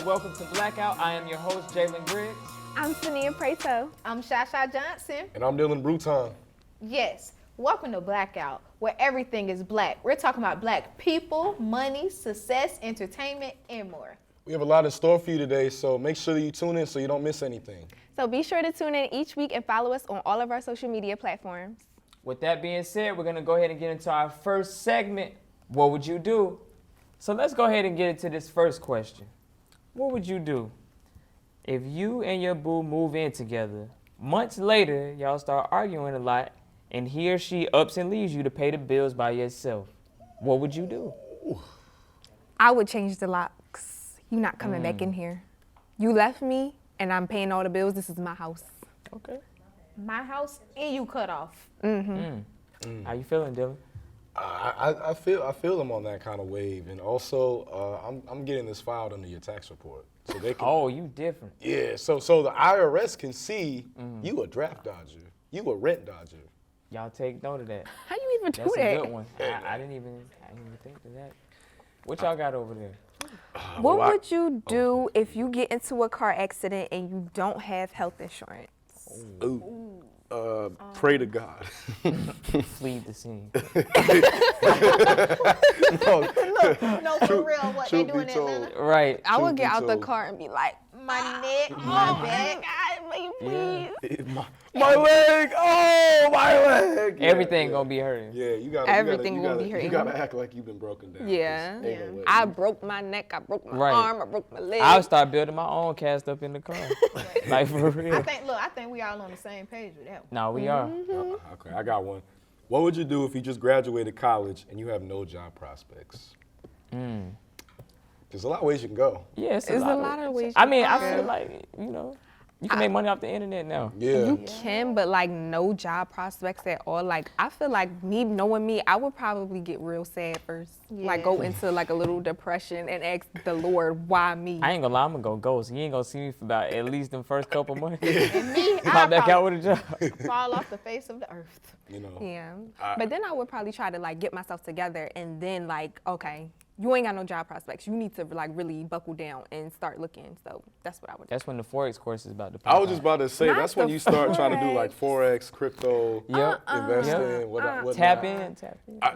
welcome to Blackout. I am your host, Jalen Griggs. I'm Sania Preto. I'm Shasha Johnson. And I'm Dylan Bruton. Yes, welcome to Blackout, where everything is black. We're talking about black people, money, success, entertainment, and more. We have a lot in store for you today, so make sure that you tune in so you don't miss anything. So be sure to tune in each week and follow us on all of our social media platforms. With that being said, we're going to go ahead and get into our first segment, What Would You Do? So let's go ahead and get into this first question. What would you do if you and your boo move in together? Months later, y'all start arguing a lot, and he or she ups and leaves you to pay the bills by yourself. What would you do? I would change the locks. You not coming back in here. You left me, and I'm paying all the bills. This is my house. Okay. My house and you cut off. How you feeling, Dylan? I feel them on that kind of wave, and also I'm getting this filed under your tax report, so they can. Oh, you different. Yeah, so the IRS can see you a draft dodger, you a rent dodger. Y'all take note of that. How you even do That's that? a good one. I didn't even think of that. What y'all got over there? What would you do if you get into a car accident and you don't have health insurance? Ooh. Pray to God. Flee the scene. No, for real, what they do in Atlanta? Right. I would get be out the told. car and be like, My neck, my back. God, please. my leg, oh my leg. Yeah, Everything yeah. gonna be hurting. Yeah, you gotta. Everything you gonna gotta, be You hurting. gotta act like you've been broken down. Yeah. 'cause ain't no way. I broke my neck, I broke my Right. arm, I broke my leg. I'll start building my own cast up in the car. Like for real. I think we all on the same page with that one. No, we are. Okay, I got one. What would you do if you just graduated college and you have no job prospects? There's a lot of ways you can go. Yeah, it's There's a lot of ways. I mean, I can feel go. like, you can make money off the internet now. Yeah. You can, but like no job prospects at all. Like I feel like me knowing me, I would probably get real sad first. Like go into like a little depression and ask the Lord, why me? I ain't gonna lie, I'm gonna go ghost. You ain't gonna see me for about at least the first couple months. And me, Pop back I out with a job. fall off the face of the earth. You know. Yeah. But then I would probably try to like get myself together and then like, okay, you ain't got no job prospects. You need to like really buckle down and start looking. So that's what I would do. That's when the Forex course is about to pop I was just about to say, Not that's when the you start trying to do like Forex, crypto, Yep. investing, whatnot. Tap in.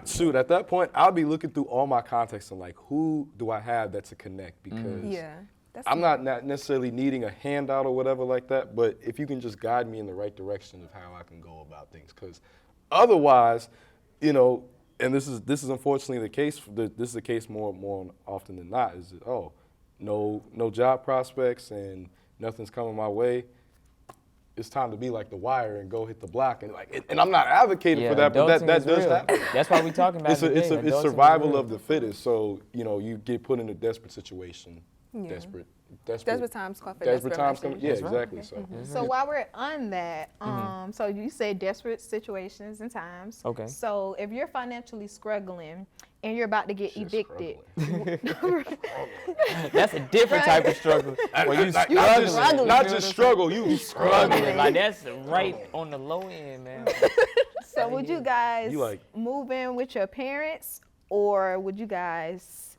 Shoot, at that point, I'll be looking through all my contacts and like, who do I have that's a connect? Because Yeah. That's I'm not necessarily needing a handout or whatever like that, but if you can just guide me in the right direction of how I can go about things. Because otherwise, and this is unfortunately the case. This is the case more often than not. Is that, no job prospects and nothing's coming my way. It's time to be like The Wire and go hit the block and I'm not advocating for that, but that adulting is does real. happen. That's why we talking about It's it today. it's Adulting is survival real. of the fittest. So you get put in a desperate situation. Yeah. Desperate times call for desperate times come. measures. Yeah, right. exactly. So. So while we're on that, so you say desperate situations and times. Okay. So if you're financially struggling and you're about to get Shit's evicted, That's a different type of struggle. Where you struggling. Not just struggle, you struggling. Like that's right on the low end, man. so would you guys You like- move in with your parents, or would you guys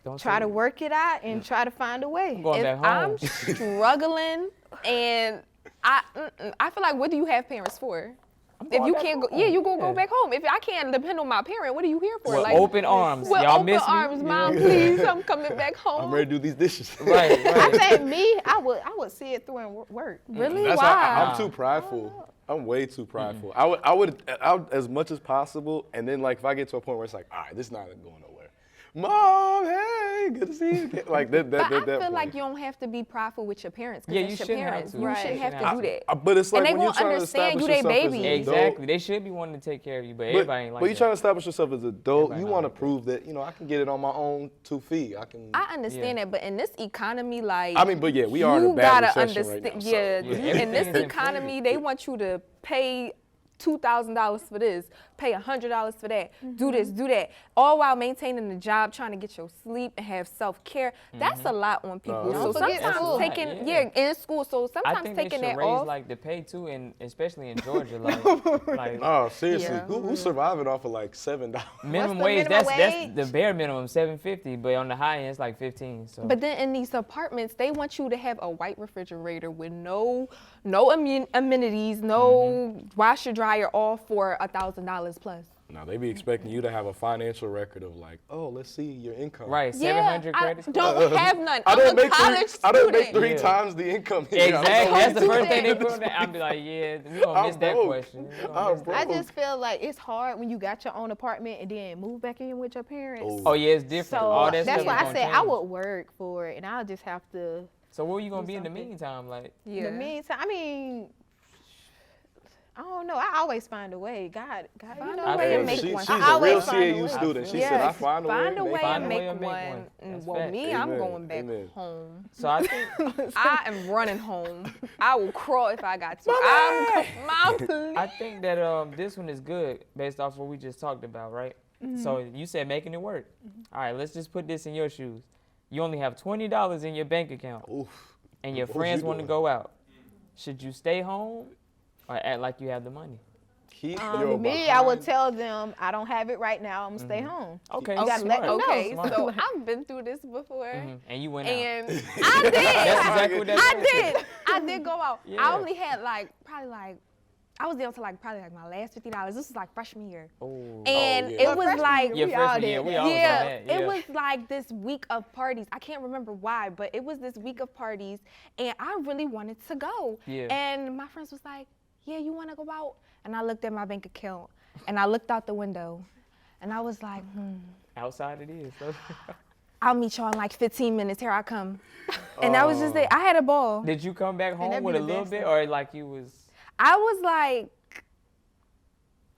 Don't try say to it. work it out and try to find a way? Going If back home. I'm struggling and I feel like, what do you have parents for? If going you back can't go, home. yeah, you gonna Yeah. go back home. If I can't depend on my parent, what are you here for? With like open arms. with Y'all open miss me? arms, Mom, Yeah. please, I'm coming back home. I'm ready to do these dishes. Right, I right. think me, I would see it through and work. Really? That's Why? I'm too prideful. I'm way too prideful. I would as much as possible, and then like if I get to a point where it's like, all right, this is not going nowhere. Mom, hey, good to see you. Like that. But I that feel point. like you don't have to be prideful with your parents. 'Cause Yeah, it's you your shouldn't have parents. to. You Right. shouldn't have to Shouldn't do have that. But it's like And they when you're won't trying to understand establish you they yourself as an baby. adult. Exactly. They should be wanting to take care of you, but everybody ain't like But you're that. trying to establish yourself as an adult. Everybody You not want to like that. prove that I can get it on my own 2 feet. I can. I understand that, but in this economy, like I mean, but yeah, we are in a you bad gotta recession right now. understand. so- Yeah, Yeah, in this everything is economy, they want you to pay $2,000 for this, pay $100 for that. Do this, do that. All while maintaining the job, trying to get your sleep and have self-care. That's a lot on people. No, So forget sometimes school. taking, Yeah. in school. So I sometimes think they taking should that raise off. like the pay too, and especially in Georgia, like Oh, seriously, Yeah. who's surviving off of like $7? minimum the wage. minimum That's wage? the bare minimum, $7.50, but on the high end it's like 15. So. But then in these apartments, they want you to have a white refrigerator with no amenities, no washer dryer, all for $1,000 plus. Now they be expecting you to have a financial record of like, oh, let's see your income. Right, 700 I credit score. don't have none. I I'm don't a make college three. I don't make student. 3 Yeah. times the income here. I don't Exactly. know That's what the to first do. thing they put on there. I'd be like, yeah, we gonna I'm miss that broke. question. We gonna I'm miss that. I broke. just feel like it's hard when you got your own apartment and then move back in with your parents. Oh yeah, it's different. So All that that's stuff why is I gonna said I change. would work for it, and I'll just have to. So where you gonna be in the something. meantime? Like, In the meantime, I mean, I don't know. I always find a way. God, you Find know. a way to Hey, make she's one. a I always real find a CAU way. student. She Yes, said, I find a way. find a make way it." Find and a make way and make one. one. That's Well, fact. me, I'm Amen. going back Amen. home. so I think I am running home. I will crawl if I got to. Mom, please. I think that this one is good based off what we just talked about, right? So you said making it work. All right, let's just put this in your shoes. You only have $20 in your bank account, Oof. and your What was friends you want to doing? go out. Should you stay home or act like you have the money? Keep your Me, I would behind- tell them I don't have it right now. I'm gonna stay home. Okay, You gotta let smart. them know. Okay, Smart. so I've been through this before, And you went out. and I That's did. exactly what that I man did. said. I did go out. Yeah. I only had I was down to probably my last $50. This was like freshman year, Oh. and yeah. it was freshman like Yeah, We all freshman year. did We that. all was on yeah, that. it was like this week of parties. I can't remember why, but it was this week of parties, and I really wanted to go. Yeah. And my friends was like, "Yeah, you want to go out?" And I looked at my bank account, and I looked out the window, and I was like, Outside it is. "I'll meet y'all in like 15 minutes. Here I come." And that was just it. I had a ball. Did you come back home that'd with be a the little best bit, thing. or like you was? I was like,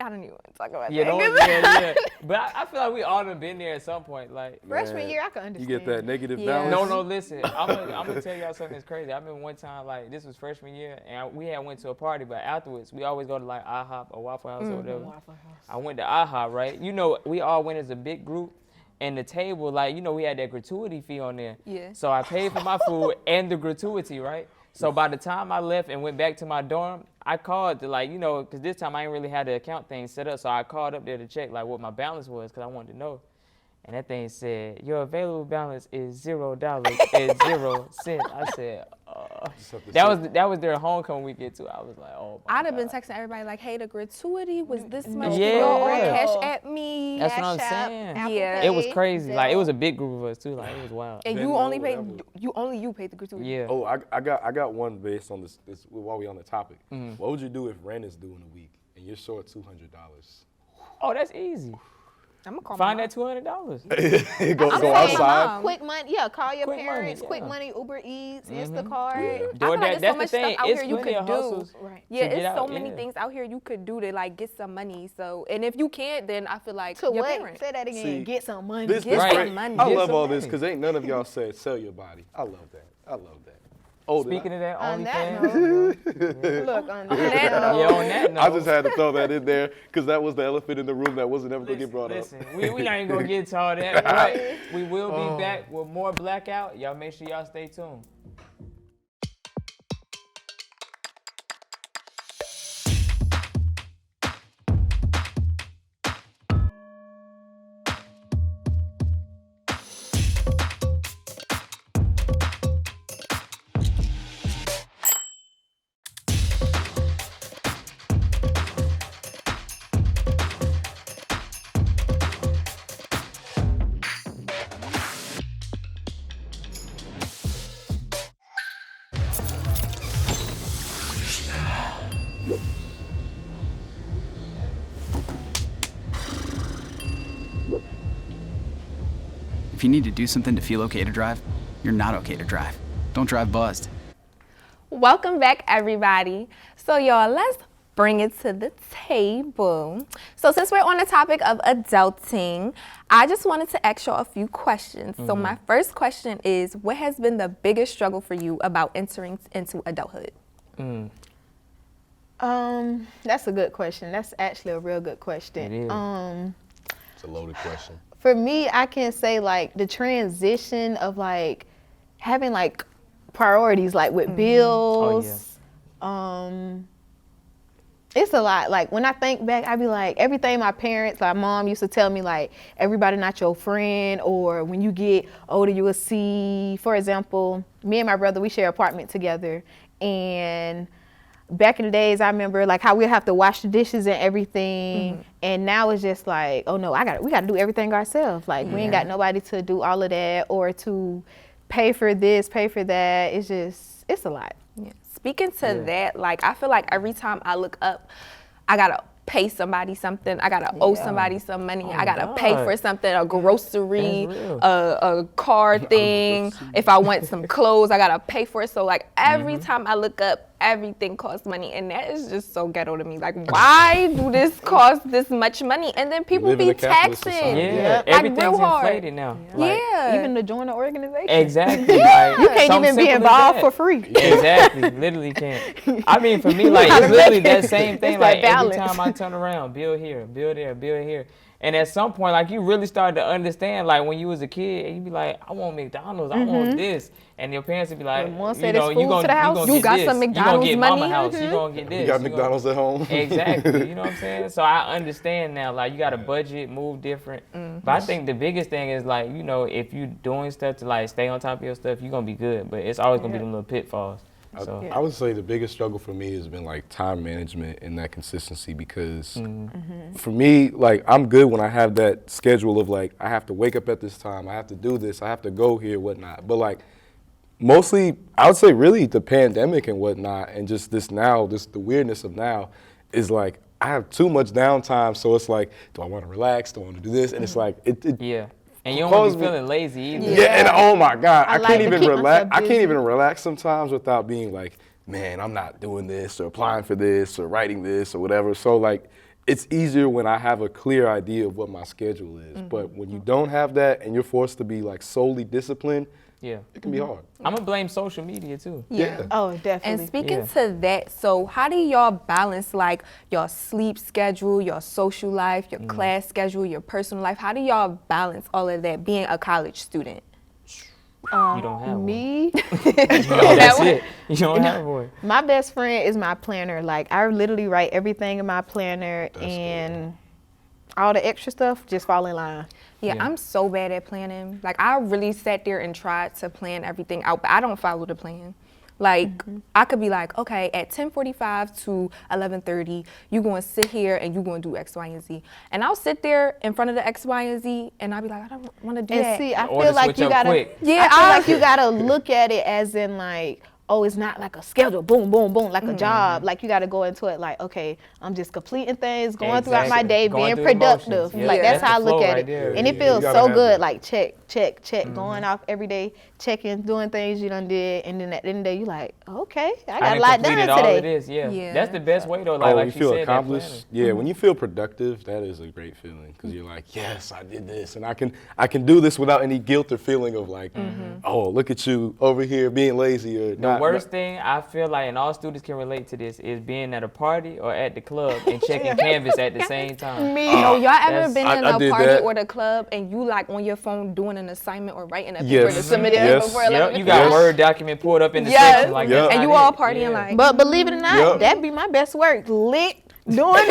I don't even want to talk about Yeah, that. don't, yeah. But I feel like we all have been there at some point. Like, Freshman Man, year, I could You understand. get that negative Yeah. balance. no, listen. I'm gonna tell y'all something that's crazy. I remember one time, like this was freshman year, and we had went to a party, but afterwards we always go to like IHOP or Waffle House or whatever. I went to IHOP, right? You know, we all went as a big group, and the table, like we had that gratuity fee on there. Yeah. So I paid for my food and the gratuity, right? So by the time I left and went back to my dorm, I called to because this time I didn't really have the account thing set up, so I called up there to check like what my balance was because I wanted to know. And that thing said, your available balance is $0.00. I said, Just have to that was their homecoming weekend too. I was like, oh my I'd have been God. texting everybody like, "Hey, the gratuity was this much. Yeah. Y'all all Yeah. cash at me." That's what I'm Cash App, saying. Apple Yeah. Pay, It was crazy. Like it was Zelle. a big group of us too. Like it was wild. And Venmo, you only paid whatever. you paid the gratuity. Yeah. Oh, I got one based on this while we on the topic. Mm-hmm. What would you do if rent is due in a week and you're short $200? Oh, that's easy. I'm gonna call Find my that $200. go saying outside. mom. Quick money, yeah. Call your Quick money, parents. Quick yeah. money, Uber Eats, Instacart. I feel like DoorDash, there's so that's much the thing. stuff out It's here you plenty could of do. hustles. Right. Yeah, to get it's so out, many yeah. things out here you could do to like get some money. So, and if you can't, then I feel like To your what? parents. Say that again. See, Get some money. This Get great. some money. I Get love some all this money. because ain't none of y'all said sell your body. I love that. I love that. Oh, did Speaking I? of that, On that OnlyFans. note, look, on that that note, Yeah, on that note. I just had to throw that in there because that was the elephant in the room that wasn't ever going to get brought Listen, up. we not even gonna get to all that, but we will be back with more Blackout. Y'all make sure y'all stay tuned. If you need to do something to feel okay to drive, you're not okay to drive. Don't drive buzzed. Welcome back, everybody. So, y'all, let's bring it to the table. So, since we're on the topic of adulting, I just wanted to ask y'all a few questions. So, my first question is, what has been the biggest struggle for you about entering into adulthood? That's a good question. That's actually a real good question. It is. It's a loaded question. For me, I can say like the transition of like having like priorities, like with bills. It's a lot. Like when I think back, I be like, everything my parents, like mom used to tell me, like everybody not your friend, or when you get older, you will see. For example, me and my brother, we share an apartment together, and back in the days, I remember like how we have to wash the dishes and everything, and now it's just like, oh no, we got to do everything ourselves. Like we ain't got nobody to do all of that or to pay for this, pay for that. It's a lot. Yeah. Speaking to that, like I feel like every time I look up, I gotta pay somebody something. I gotta owe somebody some money. I gotta pay for something, a grocery, a car thing. If I want some clothes, I gotta pay for it. So like every time I look up, everything costs money, and that is just so ghetto to me. Like, why do this cost this much money? And then people be taxing, like everything's real hard. inflated now. Like, Even to join the organization. exactly. Like, You can't even be involved for free. Exactly, literally can't. I mean, for me, like it's literally that same thing. It's Like that every balance. time I turn around, bill here, bill there, bill here. And at some point, like you really started to understand, like when you was a kid, and you be like, I want McDonald's, I want this, and your parents would be like, When mom you said know, it's you food gonna to the house, gonna you get got this. some You McDonald's gonna get money? mama house, you gonna get this. You got gonna- McDonald's at home? Exactly, you know what I'm saying? So I understand now, like you got to budget, move different. But I think the biggest thing is like, you know, if you doing stuff to like stay on top of your stuff, you're gonna be good. But it's always gonna be them little pitfalls. So I would say the biggest struggle for me has been like time management and that consistency, because for me, like I'm good when I have that schedule of like I have to wake up at this time, I have to do this, I have to go here, whatnot. But like mostly, I would say really the pandemic and whatnot, and just the weirdness of now is like I have too much downtime, so it's like, do I want to relax? Do I want to do this? And it's like yeah. And you don't want cause to be me- feeling lazy either. Yeah, and oh my God, I like can't to even keep relax. myself I can't busy. even relax sometimes without being like, man, I'm not doing this or applying for this or writing this or whatever. So like, it's easier when I have a clear idea of what my schedule is. But when you don't have that and you're forced to be like solely disciplined, Yeah. it can be hard. I'm gonna blame social media too. Yeah. Oh, definitely. And speaking to that, so how do y'all balance like your sleep schedule, your social life, your class schedule, your personal life? How do y'all balance all of that being a college student? You don't have me, That's it. You don't have one. my best friend is my planner. Like I literally write everything in my planner, and all the extra stuff just fall in line. Yeah, Yeah. I'm so bad at planning. Like I really sat there and tried to plan everything out, but I don't follow the plan. Like I could be like, okay, at 10:45 to 11:30, you're going to sit here and you're going to do X, Y, and Z. And I'll sit there in front of the X, Y, and Z, and I'll be like, I don't want to do And that. see, I Order feel like switch you up gotta. quick. Yeah, I feel like you gotta look at it as in like, oh, it's not like a schedule, boom, boom, boom, like a job. Like you gotta go into it like, okay, I'm just completing things, going throughout my Exactly. day, Going being through the productive. motions. Yeah. Like that's That's how I the look flow at right it, there. and it Yeah, feels you gotta so have good. that. Like check, going off every day, checking, doing things you done did, and then at the end of the day, you like, okay, I got I a lot done completed all of today. this. Yeah. Yeah. That's the best way though. Like, Oh, like you she feel said, that accomplished? planning. Yeah, when you feel productive, that is a great feeling, because you're like, yes, I did this, and I can do this without any guilt or feeling of like, oh, look at you over here being lazy or The not. worst thing I feel like, and all students can relate to this, is being at a party or at the club and checking Canvas at the same time. Yo, y'all ever That's- been I- in I a did party that. or the club and you like on your phone doing an assignment or writing a paper Yes. to submit it Yes. before Yep, 11? you got Yes. Word document pulled up in the Yes. section like Yep. that's And not you all it. partying Yeah. like, But believe it or not, Yep. that'd be my best work. Lit, doing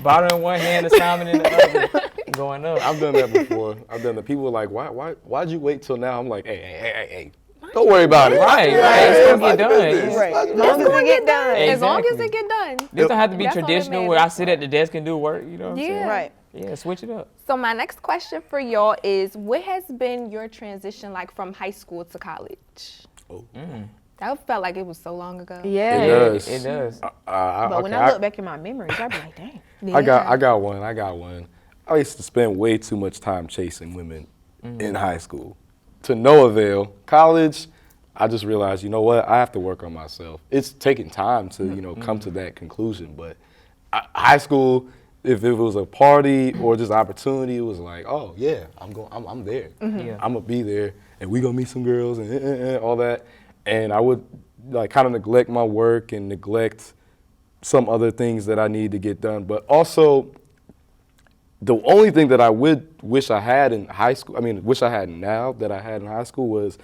Bottle in one hand, assignment in the other, going up. I've done that before. I've done that. People are like, why'd you wait till now? I'm like, hey, don't worry about it. Right, it's gonna get done. right. As long as it get done. as long as Exactly. it get done. This don't have to be That's all that traditional where I matters. sit at the desk and do work. You know what I'm saying? Yeah. Right. Yeah, switch it up. So my next question for y'all is, what has been your transition like from high school to college? Oh. That felt like it was so long ago. Yeah. It does. It does. But when Okay, I look back in my memories, I be like, dang. I got one. I used to spend way too much time chasing women in high school, to no avail. College, I just realized, you know what? I have to work on myself. It's taking time to, come to that conclusion. But high school, if it was a party or just opportunity, it was like, oh yeah, I'm there. Yeah. I'm gonna be there, and we gonna meet some girls and all that. And I would like kind of neglect my work and neglect some other things that I need to get done. But also, the only thing that I would wish I had in high school, wish I had now that I had in high school was,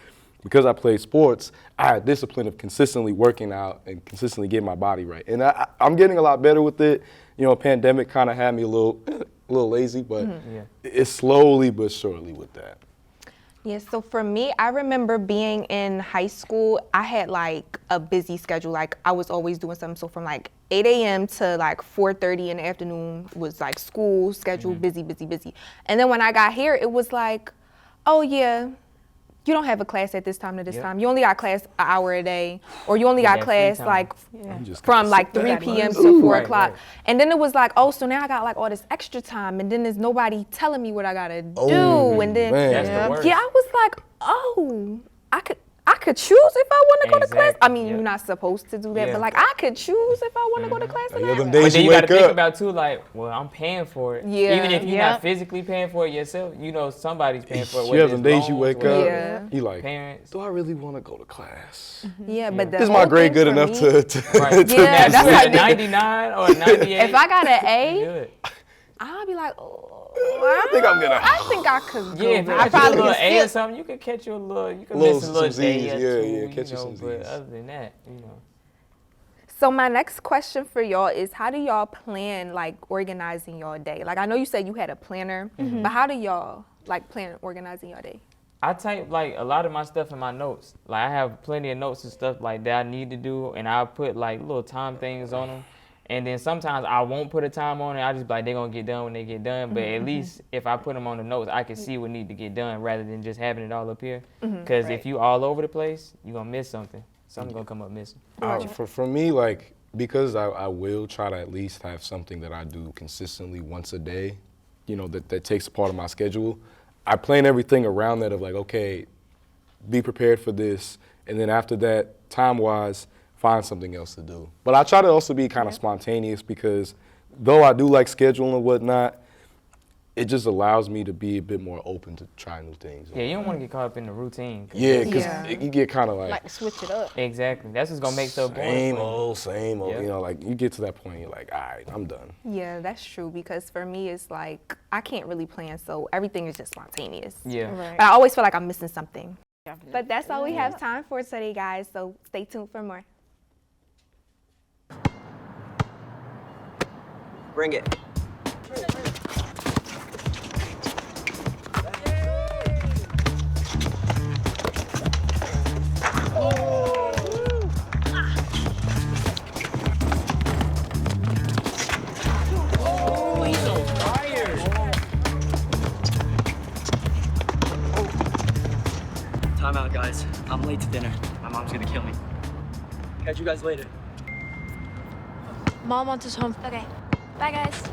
because I played sports, I had discipline of consistently working out and consistently getting my body right. And I'm getting a lot better with it. Pandemic kind of had me a little lazy, but it's slowly but surely with that. Yeah, so for me, I remember being in high school, I had like a busy schedule. Like I was always doing something. So from like 8 a.m. to like 4:30 in the afternoon was like school schedule, busy. And then when I got here, it was like, oh yeah, you don't have a class at this time to this time. You only got class an hour a day, or you only got class like from like 3 p.m. to 4 o'clock. Right. And then it was like, oh, so now I got like all this extra time, and then there's nobody telling me what I gotta do. And then I was like, oh, I could choose if I want to go to class. I mean, you're not supposed to do that, but like I could choose if I want to go to class. But then you got to think about too, like, well, I'm paying for it. Yeah. Even if you're not physically paying for it yourself, somebody's paying for it. You have some days you wake up, you like, parents. do I really want to go to class? Yeah, but is my grade good enough to right. Yeah, that's like a 99 or a 98. If I got an A, I'll be like, oh. I think I'm gonna. I think I could. Yeah, if I probably a little A or something, you could catch you a little. You could miss a little day or two. Catch you some But Z's. other than that, So my next question for y'all is, how do y'all plan like organizing your day? Like I know you said you had a planner, but how do y'all like plan organizing your day? I type like a lot of my stuff in my notes. Like I have plenty of notes and stuff like that I need to do, and I'll put like little time things on them. And then sometimes I won't put a time on it. I just be like, they're going to get done when they get done. But at least if I put them on the notes, I can see what need to get done rather than just having it all up here. Because if you all over the place, you're going to miss something. Something's going to come up missing. For me, like, because I will try to at least have something that I do consistently once a day, that takes a part of my schedule. I plan everything around that of like, okay, be prepared for this. And then after that, time-wise, find something else to do. But I try to also be kind of spontaneous because though I do like scheduling and whatnot, it just allows me to be a bit more open to try new things. Yeah, you don't want to get caught up in the routine. Yeah, because you get kind of like switch it up. Exactly. That's what's going to make stuff boring. Same old. Yeah. Like you get to that point, you're like, all right, I'm done. Yeah, that's true because for me, it's like I can't really plan, so everything is just spontaneous. Yeah. Right. But I always feel like I'm missing something. But that's all we have time for today, guys, so stay tuned for more. Bring it. Time out, guys. I'm late to dinner. My mom's gonna kill me. Catch you guys later. Mom wants us home. Okay. Bye, guys.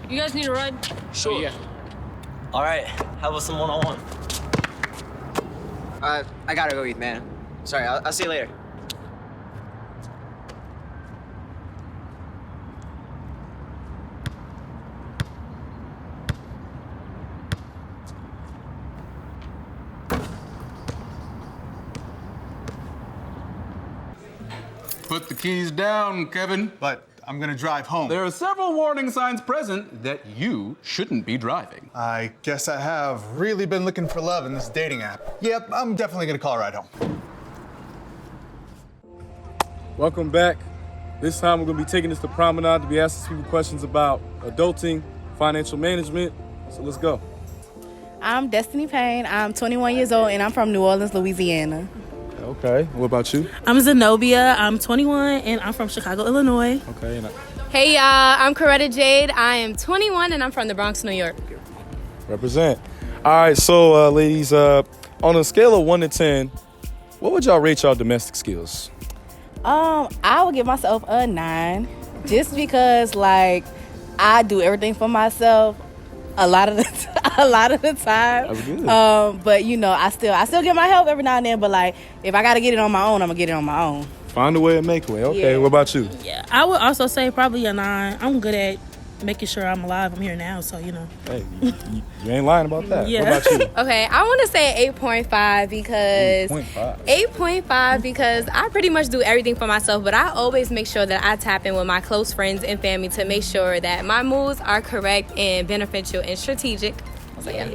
You guys need a ride? Sure. Yeah. All right. How about some one-on-one? I gotta go eat, man. Sorry. I'll see you later. Put the keys down, Kevin. But I'm gonna drive home. There are several warning signs present that you shouldn't be driving. I guess I have really been looking for love in this dating app. Yep, I'm definitely gonna call a ride home. Welcome back. This time we're gonna be taking this to Promenade to be asking people questions about adulting, financial management. So let's go. I'm Destiny Payne. I'm 21 years old and I'm from New Orleans, Louisiana. Okay. What about you? I'm Zenobia. I'm 21 and I'm from Chicago, Illinois. Okay. Hey, y'all. I'm Coretta Jade. I am 21 and I'm from the Bronx, New York. Represent. All right. So, ladies, on a scale of 1 to 10, what would y'all rate y'all domestic skills? I would give myself a 9, just because like I do everything for myself a lot of the time. That's good. But I still get my help every now and then. But like if I gotta get it on my own, I'm gonna get it on my own. Find a way and make a way. Okay. Yeah. What about you? Yeah, I would also say probably a 9. I'm good at making sure I'm alive. I'm here now, so you know. Hey, you ain't lying about that. Yeah. What about you? Okay, I want to say 8.5 because 8.5 because I pretty much do everything for myself, but I always make sure that I tap in with my close friends and family to make sure that my moves are correct and beneficial and strategic. So yeah.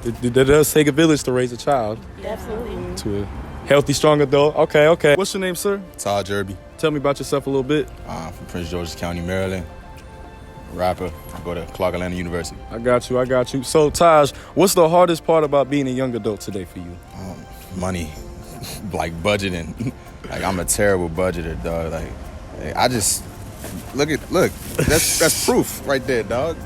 It does take a village to raise a child. Absolutely. To a healthy, strong adult. Okay. What's your name, sir? Todd Jerby. Tell me about yourself a little bit. I'm from Prince George's County, Maryland. Rapper. I go to Clark Atlanta University. I got you. So, Taj, what's the hardest part about being a young adult today for you? Money. Like budgeting. Like, I'm a terrible budgeter, dog. Like, I just look. That's proof right there, dog.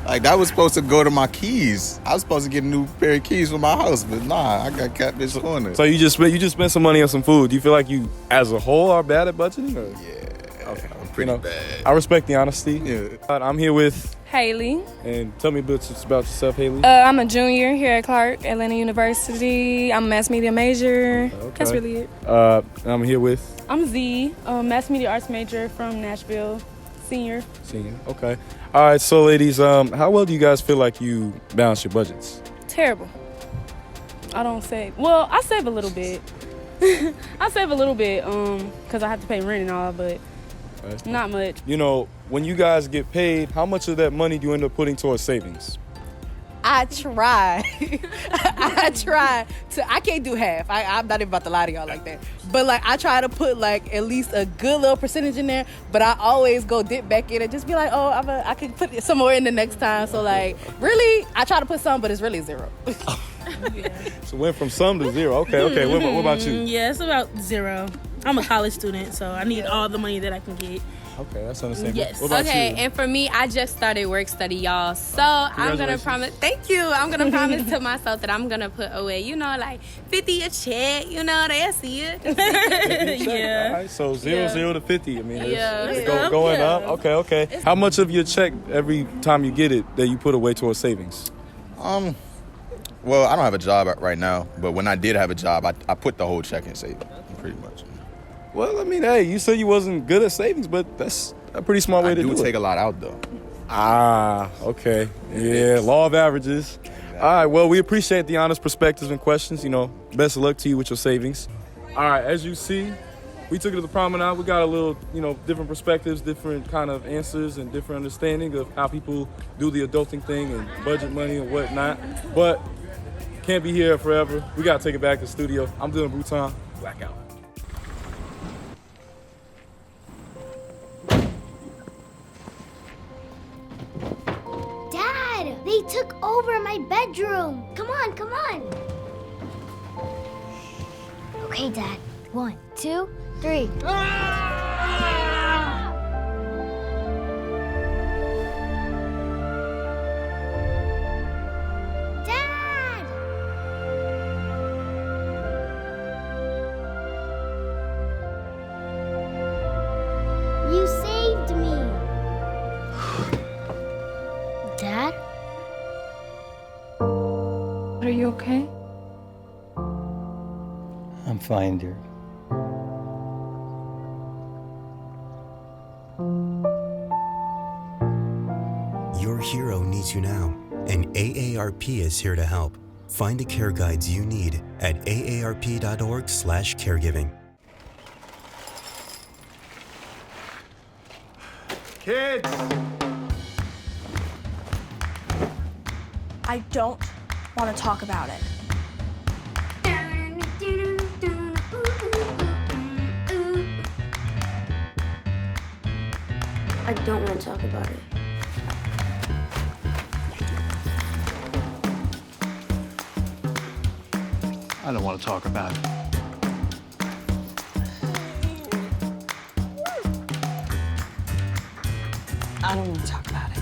Like, that was supposed to go to my keys. I was supposed to get a new pair of keys for my house, but nah, I got kept this corner. So you just spent some money on some food. Do you feel like you, as a whole, are bad at budgeting? Or? Yeah, okay. I'm pretty bad. I respect the honesty. Yeah. I'm here with Haley. And tell me a bit about yourself, Haley. I'm a junior here at Clark Atlanta University. I'm a mass media major. Okay. That's really it. I'm here with. I'm Z, mass media arts major from Nashville. Senior. Okay. All right, so ladies, how well do you guys feel like you balance your budgets? Terrible. I don't save. Well, I save a little bit. I save a little bit because I have to pay rent and all, but not much. You know, when you guys get paid, how much of that money do you end up putting towards savings? I try. I can't do half. I'm not even about to lie to y'all like that. But like I try to put like at least a good little percentage in there, but I always go dip back in and just be like, oh, I could put it somewhere in the next time. So like really, I try to put some, but it's really zero. So it went from some to zero. Okay. What about you? Yeah, it's about zero. I'm a college student, so I need all the money that I can get. Okay, that's understandable. Yes. What about you? And for me, I just started work study, y'all. So I'm gonna promise. Thank you. I'm gonna promise to myself that I'm gonna put away, like 50 a check. They'll see it. Yeah. All right, so 0 to 50. I mean, it's Yeah. going Yeah. up. Okay. How much of your check every time you get it that you put away towards savings? Well, I don't have a job right now, but when I did have a job, I put the whole check in savings, pretty much. Well, I mean, hey, you said you wasn't good at savings, but that's a pretty smart way to do it. I do take a lot out, though. Okay. Yeah, law of averages. All right, well, we appreciate the honest perspectives and questions. Best of luck to you with your savings. All right, as you see, we took it to the promenade. We got a little, different perspectives, different kind of answers, and different understanding of how people do the adulting thing and budget money and whatnot. But can't be here forever. We got to take it back to the studio. I'm doing Bhutan. Blackout. Dad, they took over my bedroom. Come on. Okay, Dad. 1, 2, 3. Dad! You saved me. Dad? Are you okay? I'm fine, dear. Your hero needs you now, and AARP is here to help. Find the care guides you need at aarp.org/caregiving. Kids! I don't want to talk about it. I don't want to talk about it. I don't want to talk about it. I don't want to talk about it.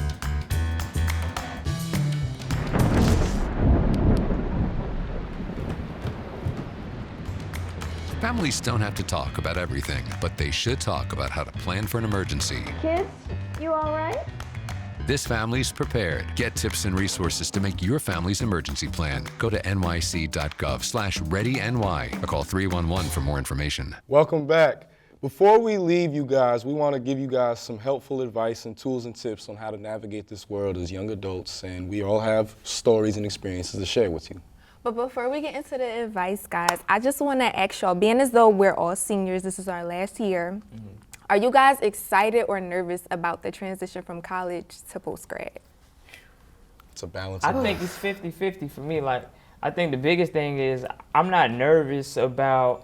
Families don't have to talk about everything, but they should talk about how to plan for an emergency. Kids, you all right? This family's prepared. Get tips and resources to make your family's emergency plan. Go to nyc.gov/readyny or call 311 for more information. Welcome back. Before we leave you guys, we want to give you guys some helpful advice and tools and tips on how to navigate this world as young adults, and we all have stories and experiences to share with you. But before we get into the advice, guys, I just want to ask y'all, being as though we're all seniors, this is our last year, are you guys excited or nervous about the transition from college to post-grad? It's a balance. I think it's 50-50 for me. Like, I think the biggest thing is I'm not nervous about.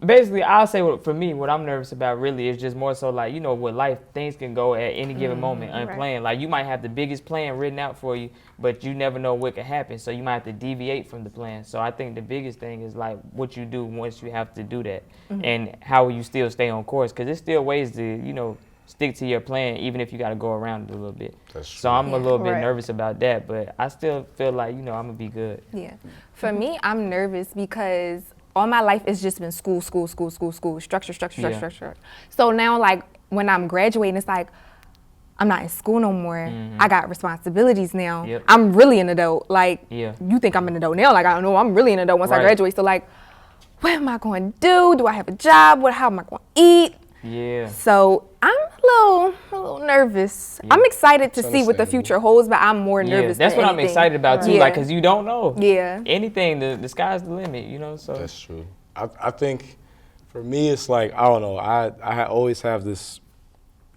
Basically, I'll say for me, what I'm nervous about really is just more so like, you know, with life, things can go at any given moment unplanned. Like, you might have the biggest plan written out for you, but you never know what could happen. So you might have to deviate from the plan. So I think the biggest thing is like what you do once you have to do that, and how will you still stay on course? Because there's still ways to, you know, stick to your plan, even if you got to go around it a little bit. That's true. So I'm a little bit nervous about that, but I still feel like, you know, I'm going to be good. Yeah. For me, I'm nervous because all my life it's just been school, structure. So now, like, when I'm graduating, it's like, I'm not in school no more. I got responsibilities now. I'm really an adult. Like, you think I'm an adult now. Like, I don't know, I'm really an adult once I graduate. So, like, what am I going to do? Do I have a job? How am I going to eat? Yeah. So I'm a little nervous. I'm excited to see what the future holds, but I'm more nervous. That's than what anything. I'm excited about too, like, cause you don't know. Yeah. Anything, the sky's the limit, you know. So that's true. I think for me, it's like, I don't know. I always have this,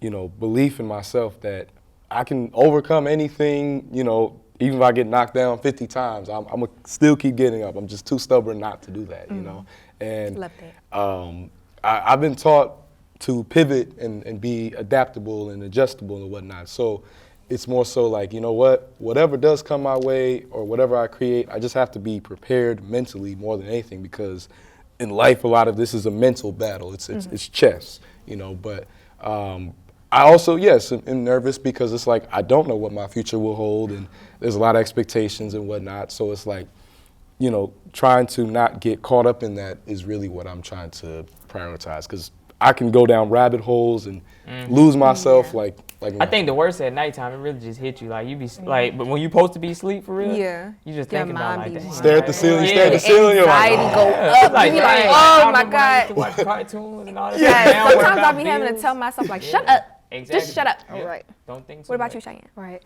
you know, belief in myself that I can overcome anything. You know, even if I get knocked down 50 times, I'm gonna still keep getting up. I'm just too stubborn not to do that. You know, and love that. I've been taught to pivot and be adaptable and adjustable and whatnot. So it's more so like, you know what, whatever does come my way or whatever I create, I just have to be prepared mentally more than anything, because in life, a lot of this is a mental battle. It's chess, you know, but I also, yes, am nervous because it's like, I don't know what my future will hold, and there's a lot of expectations and whatnot. So it's like, you know, trying to not get caught up in that is really what I'm trying to prioritize, because I can go down rabbit holes and lose myself. Like I think the worst at nighttime, it really just hit you. Like, you be like, but when you supposed to be asleep for real, you just thinking about like that. Stare at the ceiling, stare at the ceiling. You're like, anxiety go up. Like, You be like, oh my God. To watch cartoons and all that. Yeah. Sometimes I'll be having to tell myself like, shut up. Exactly. Just shut up. All right. Don't think so. What about you, Cheyenne? Right.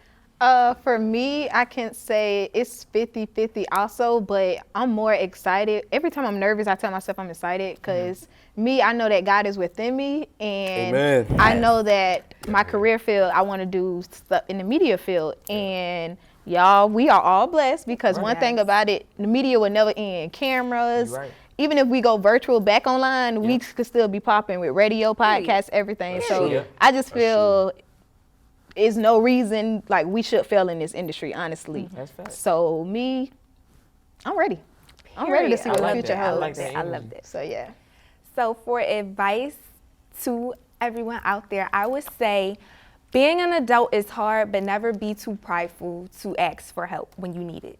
For me, I can say it's 50-50 also, but I'm more excited. Every time I'm nervous, I tell myself I'm excited, because I know that God is within me, and I know that my career field, I want to do stuff in the media field. And y'all, we are all blessed, because one thing about it, the media will never end. Cameras, even if we go virtual back online, we could still be popping with radio, podcasts, everything. So I just feel is no reason like we should fail in this industry, honestly. That's fact. So I'm ready. I'm ready to see what the future holds. I love that. So yeah. So for advice to everyone out there, I would say being an adult is hard, but never be too prideful to ask for help when you need it.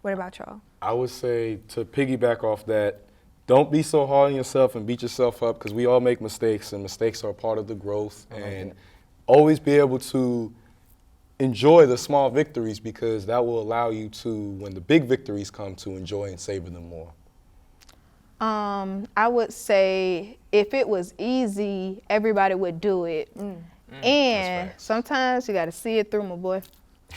What about y'all? I would say, to piggyback off that, don't be so hard on yourself and beat yourself up, because we all make mistakes, and mistakes are a part of the growth. And always be able to enjoy the small victories, because that will allow you to, when the big victories come, to enjoy and savor them more. I would say if it was easy, everybody would do it. And sometimes you got to see it through, my boy.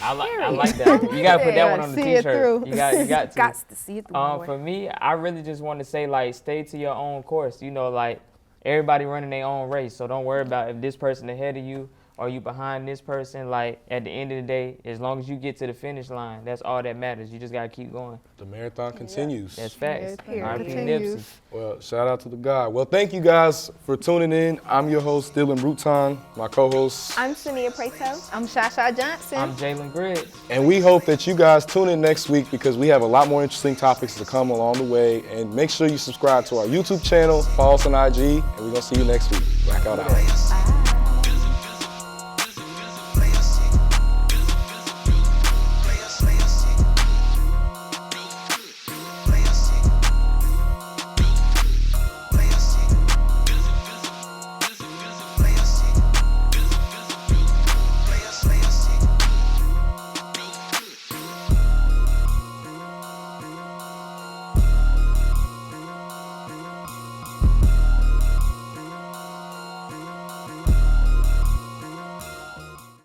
I like that. You got to put that one on the See it t-shirt. through. You got to. Got to see it through, my boy. For me, I really just want to say, like, stay to your own course. You know, like, everybody running their own race. So don't worry about if this person ahead of you or you behind this person. Like, at the end of the day, as long as you get to the finish line, that's all that matters. You just got to keep going. The marathon continues. That's facts. R.I.P. Nipsey. Well, shout out to the God. Well, thank you guys for tuning in. I'm your host, Dylan Bruton. My co-host, I'm Shania Preto. I'm Shasha Johnson. I'm Jalen Griggs. and we hope that you guys tune in next week, because we have a lot more interesting topics to come along the way. And make sure you subscribe to our YouTube channel, follow us on IG, and we're going to see you next week. Blackout out.